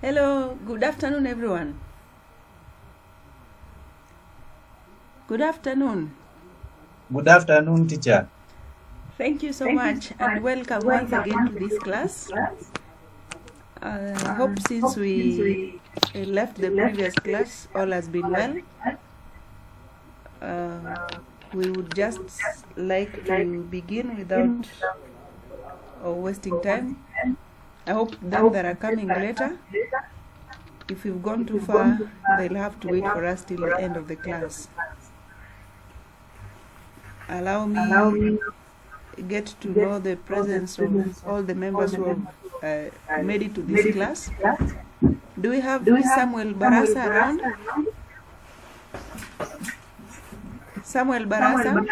Hello, good afternoon, everyone. Good afternoon. Good afternoon, teacher. Thank you so much and welcome once again to this class. I hope since we left the previous class, all has been well. We would just like to begin without wasting time. I hope them that are coming later, if we've gone too far, they'll have to wait for us till the end of the class. Allow me get to know the presence of all the members who have made it to this class. Do we have Samuel Barasa around? Samuel Barasa?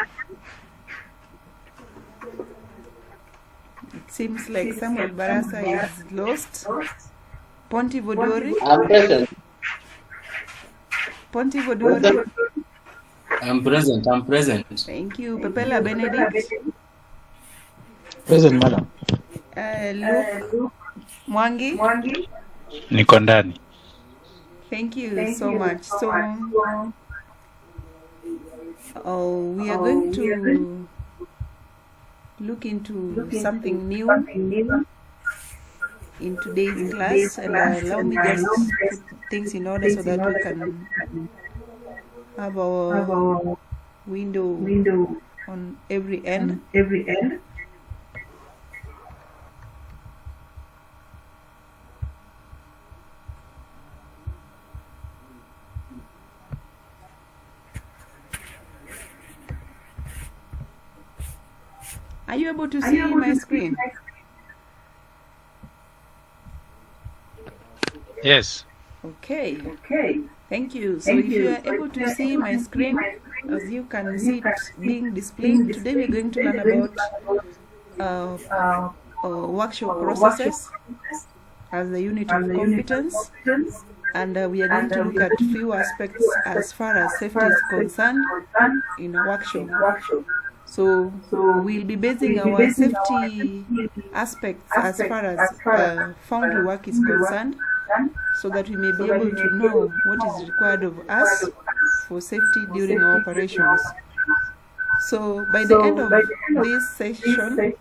It seems like Samuel Barasa is lost. Ponti Vodori? I'm present. Ponti Vodori? I'm present. Thank you. Pepela Benedict? Present, madam. Luke Mwangi? Niko ndani. Thank you so much. So, we are going to look into something new in today's class, and allow me just put things in order so that we can have our window on every end. Are you able to see my screen? Yes. Okay. Thank you. So if you are able to see my screen, as you can see it being displayed, today we're going to learn about workshop processes as a unit of competence, and we are going to look at few aspects as far as safety is concerned in a workshop. So we'll be basing our safety aspects as far as foundry work is concerned, so that we may be able to know what is required of us for safety during our operations. So by the end of this session,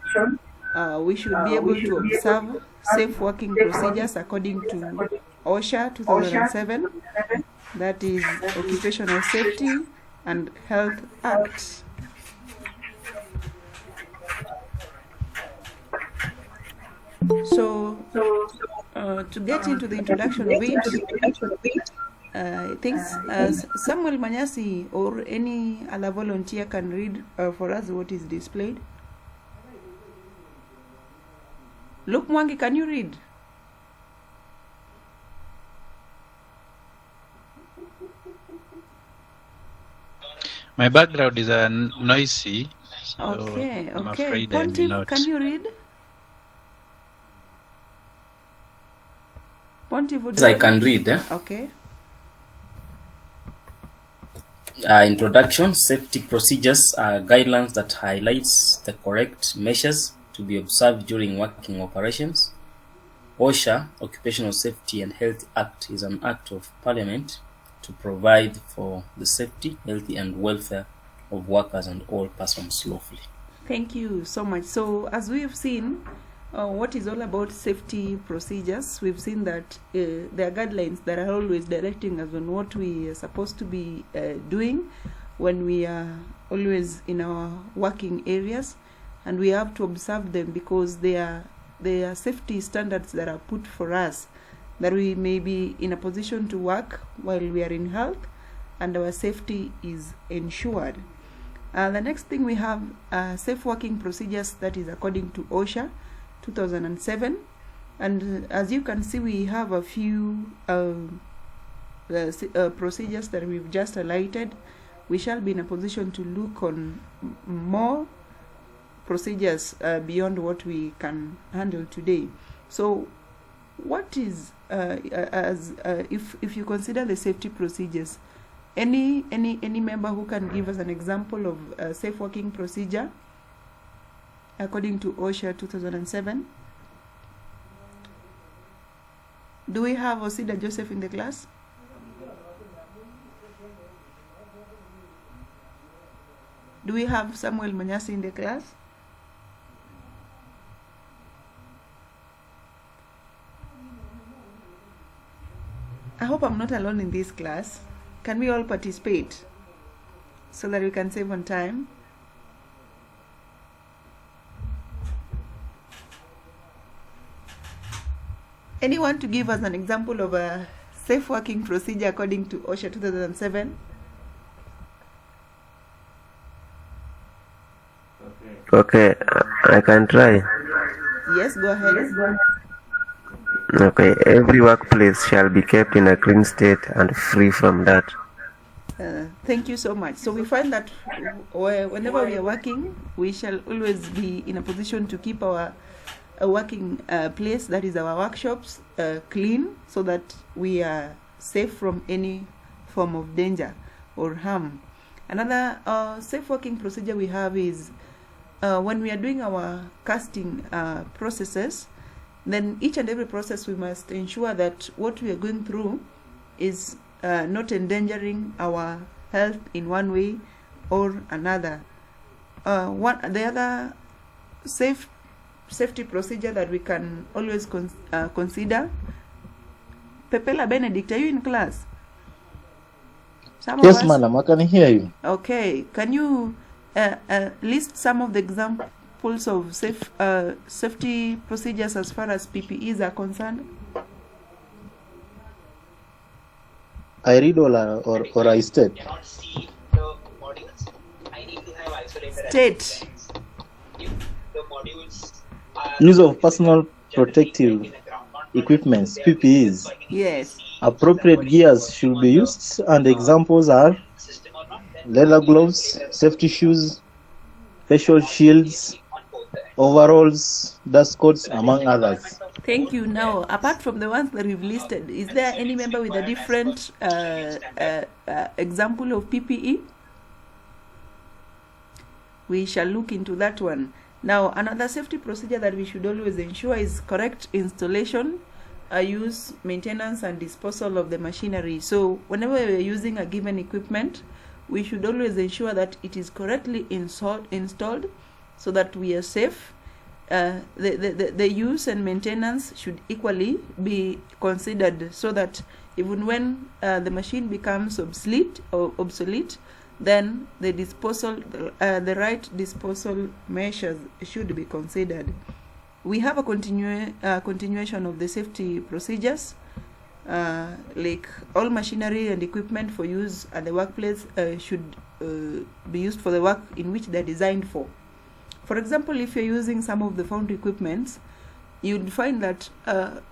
we should be able to observe safe working procedures according to Osha 2007, that is Occupational Safety and Health Act. So, to get into the introduction of it, I think Samuel Manyasi or any other volunteer can read for us what is displayed. Luke Mwangi, can you read? My background is noisy. So Okay. I'm afraid I may Ponti, not. can you read? Ponti, would Yes, I can read. Okay. Introduction. Safety procedures are guidelines that highlights the correct measures to be observed during working operations. OSHA, Occupational Safety and Health Act, is an act of Parliament to provide for the safety, health and welfare of workers and all persons lawfully. Thank you so much. So as we have seen, what is all about safety procedures, we've seen that there are guidelines that are always directing us on what we are supposed to be doing when we are always in our working areas, and we have to observe them because they are safety standards that are put for us, that we may be in a position to work while we are in health and our safety is ensured. The next thing we have safe working procedures, that is according to OSHA 2007, and as you can see, we have a few procedures that we've just highlighted. We shall be in a position to look on more procedures beyond what we can handle today. So what is if you consider the safety procedures, any member who can give us an example of a safe working procedure according to OSHA 2007? Do we have Osida Joseph in the class? Do we have Samuel Manyasi in the class? I hope I'm not alone in this class. Can we all participate so that we can save on time? Anyone to give us an example of a safe working procedure according to Osha 2007? Okay, I can try. Yes, go ahead. Okay, every workplace shall be kept in a clean state and free from dirt. Thank you so much. So we find that whenever we are working, we shall always be in a position to keep our working place, that is our workshops, clean, so that we are safe from any form of danger or harm. Another safe working procedure we have is when we are doing our casting processes, then each and every process we must ensure that what we are going through is not endangering our health in one way or another. The other safety procedure that we can always consider. Pepela Benedict, are you in class? Yes, madam, I can hear you. Okay, can you list some of the examples of safety procedures as far as PPEs are concerned? I read or I state. State. Use of personal protective equipments, PPEs. Yes. Appropriate gears should be used, and examples are leather gloves, safety shoes, facial shields, overalls, dust coats, among others. Thank you. Now, apart from the ones that we've listed, is there any member with a different example of PPE? We shall look into that one. Now, another safety procedure that we should always ensure is correct installation, use, maintenance, and disposal of the machinery. So, whenever we are using a given equipment, we should always ensure that it is correctly installed so that we are safe. The use and maintenance should equally be considered so that even when the machine becomes obsolete, then the disposal, the right disposal measures should be considered. We have a continuation of the safety procedures, like all machinery and equipment for use at the workplace should be used for the work in which they're designed for. For example, if you're using some of the foundry equipments, you'd find that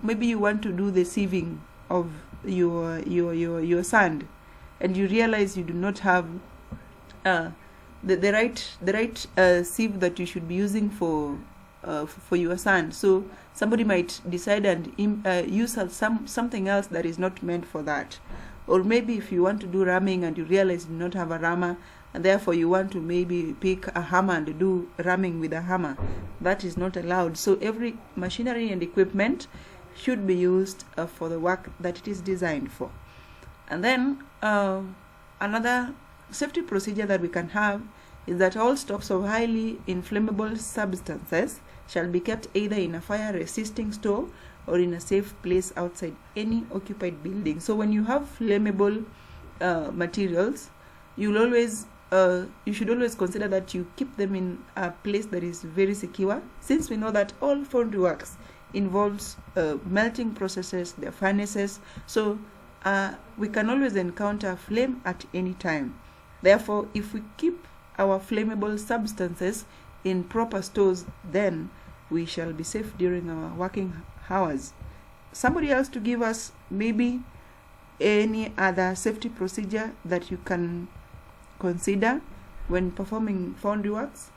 maybe you want to do the sieving of your sand, and you realize you do not have the right sieve that you should be using for your sand. So somebody might decide and use something else that is not meant for that. Or maybe if you want to do ramming and you realize you do not have a rammer, and therefore you want to maybe pick a hammer and do ramming with a hammer, that is not allowed. So every machinery and equipment should be used for the work that it is designed for. And then another safety procedure that we can have is that all stocks of highly inflammable substances shall be kept either in a fire-resisting store or in a safe place outside any occupied building. So when you have flammable materials, you should always consider that you keep them in a place that is very secure, since we know that all foundry works involves melting processes, their furnaces, so we can always encounter flame at any time. Therefore, if we keep our flammable substances in proper stores, then we shall be safe during our working hours. Somebody else to give us maybe any other safety procedure that you can consider when performing foundry works?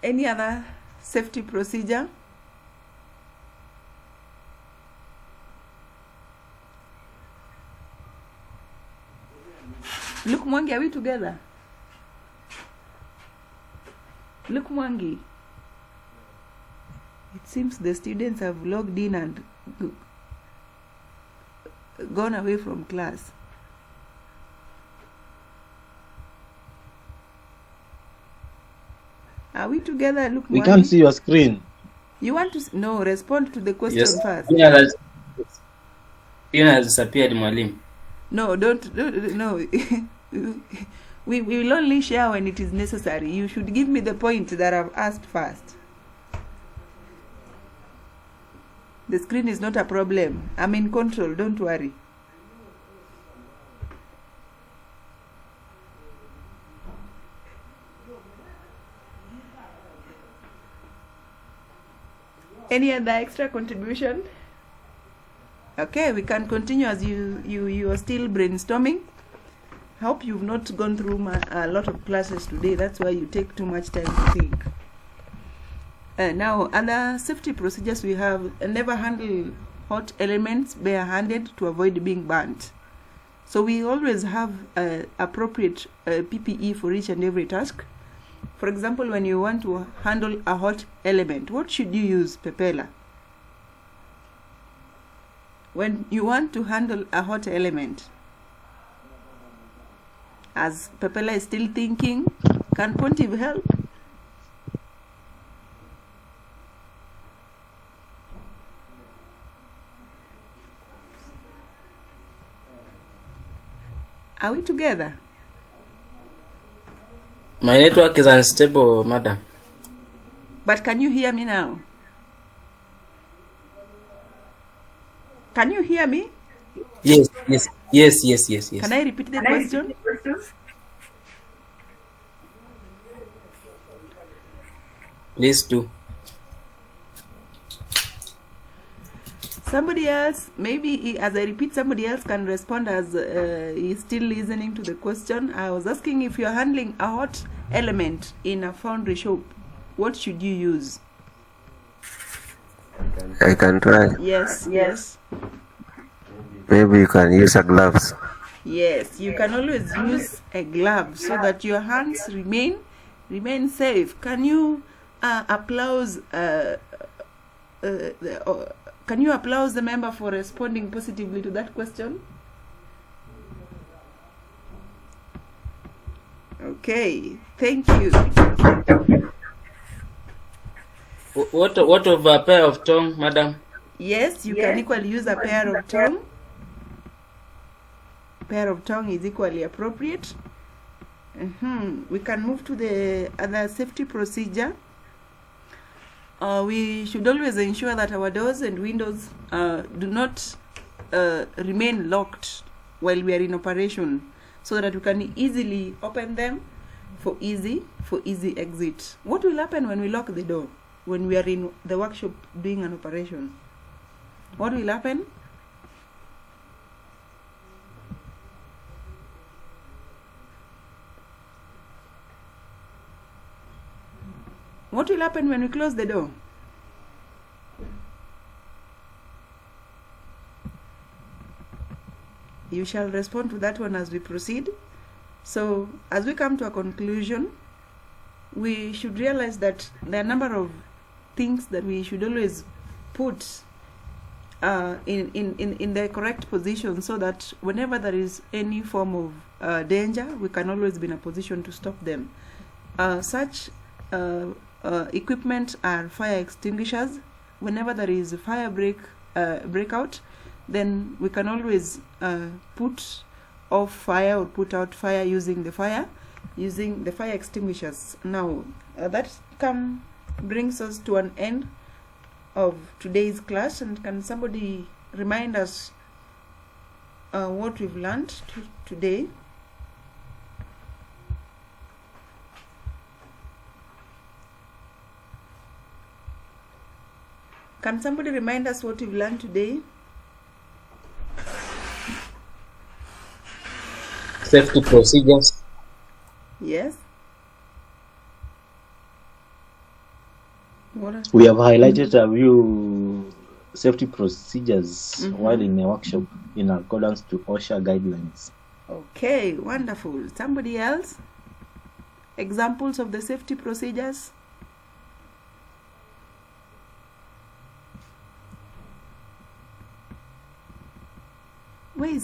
Any other safety procedure? Look, Mwangi, are we together? Look, Mwangi. seems the students have logged in and gone away from class. Are we together? Look, We can't see your screen. You want to no respond to the question Yes. first. Fiona has disappeared, Mwalim. No, don't no. we will only share when it is necessary. You should give me the point that I've asked first. The screen is not a problem. I'm in control, don't worry. Any other extra contribution? Okay, we can continue as you are still brainstorming. I hope you've not gone through a lot of classes today. That's why you take too much time to think. Now, other safety procedures we have: never handle hot elements bare-handed to avoid being burnt. So we always have appropriate PPE for each and every task. For example, when you want to handle a hot element, what should you use, Pepela? When you want to handle a hot element, as Pepela is still thinking, can Pontive help? Are we together? My network is unstable, madam. But can you hear me now? Can you hear me? Yes. Can I repeat the question? Please do. Somebody else, maybe as I repeat, somebody else can respond as he's still listening to the question. I was asking, if you're handling a hot element in a foundry shop, what should you use? I can try. Yes. Maybe you can use a gloves. Yes, you can always use a glove so that your hands remain safe. Can you applause the member for responding positively to that question? Okay, thank you. What of a pair of tongue, madam? Yes, you can equally use a pair of tongue. Pair of tongue is equally appropriate. We can move to the other safety procedure. We should always ensure that our doors and windows do not remain locked while we are in operation, so that we can easily open them for easy exit. What will happen when we lock the door when we are in the workshop doing an operation? What will happen? What will happen when we close the door? You shall respond to that one as we proceed. So, as we come to a conclusion, we should realize that there are a number of things that we should always put in the correct position, so that whenever there is any form of danger, we can always be in a position to stop them. Such equipment are fire extinguishers. Whenever there is a fire breakout, then we can always put off fire or put out fire using the fire extinguishers. Now that brings us to an end of today's class, and can somebody remind us what we've learned today? Can somebody remind us what we've learned today? Safety procedures. Yes. We have highlighted a few safety procedures while in a workshop in accordance to OSHA guidelines. Okay, wonderful. Somebody else? Examples of the safety procedures? Wait,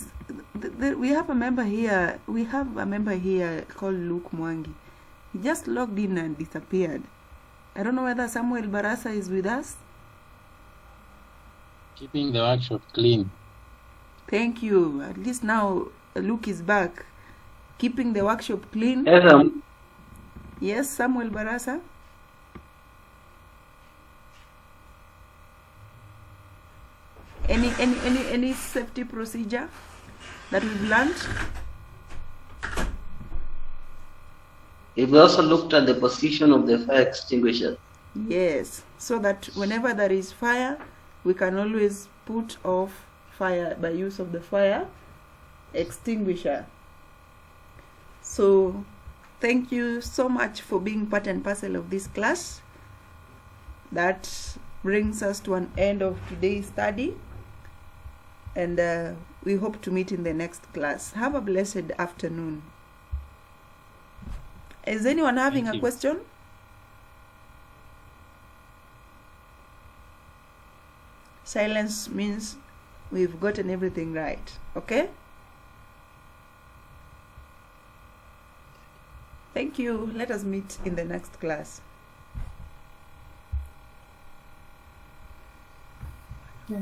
we have a member here. We have a member here called Luke Mwangi. He just logged in and disappeared. I don't know whether Samuel Barasa is with us. Keeping the workshop clean. Thank you. At least now Luke is back. Keeping the workshop clean. Yes, Yes, Samuel Barasa. Any safety procedure that we've learned? We've also looked at the position of the fire extinguisher. Yes, so that whenever there is fire, we can always put off fire by use of the fire extinguisher. So thank you so much for being part and parcel of this class. That brings us to an end of today's study, and we hope to meet in the next class. Have a blessed afternoon. Is anyone having a question? Silence means we've gotten everything right. Okay? Thank you. Let us meet in the next class. Yeah.